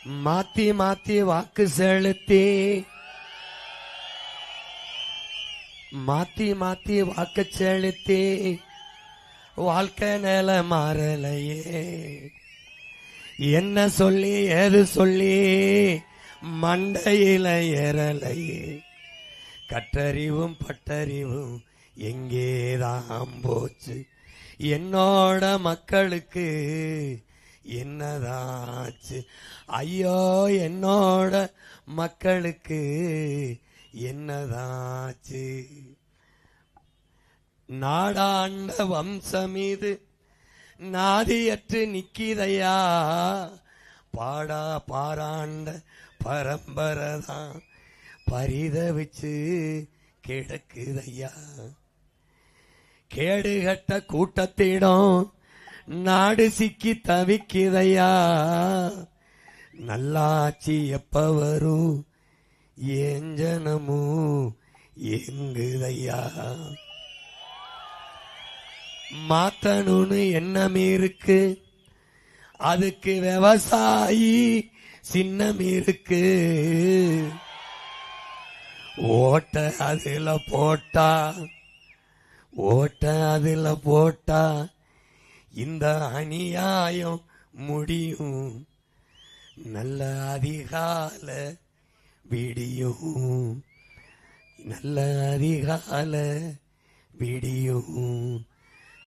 மாத்தி மாத்தி வாக்கு செலுத்தி மாத்தி மாத்தி வாக்கு செலுத்தி வாழ்க்கை நில மாறலையே. என்ன சொல்லி ஏது சொல்லி மண்டையில ஏறலையே. கற்றறிவும் பட்டறிவும் எங்கேதான் போச்சு. என்னோட மக்களுக்கு என்னதாச்சு. ஐயோ என்னோட மக்களுக்கு என்னதாச்சு. நாடாண்ட வம்சமீது நாதியற்று நிக்கிதையா. பாடா பாராண்ட பரம்பரைதான் பரிதவிச்சு கிடக்குதையா. கேடுகட்ட கூட்டத்திடம் நாடு சிக்கி தவிக்குதையா. நல்லாட்சி எப்ப வரும் ஏஞ்சனமும் எங்குதையா. மாத்தணும்னு எண்ணம் இருக்கு, அதுக்கு விவசாயி சின்னம் இருக்கு. ஓட்ட அதுல போட்டா ஓட்ட அதுல போட்டா இந்த அநியாயம் முடியும். நல்ல அதிகால விடியும், நல்ல அதிகால விடியும்.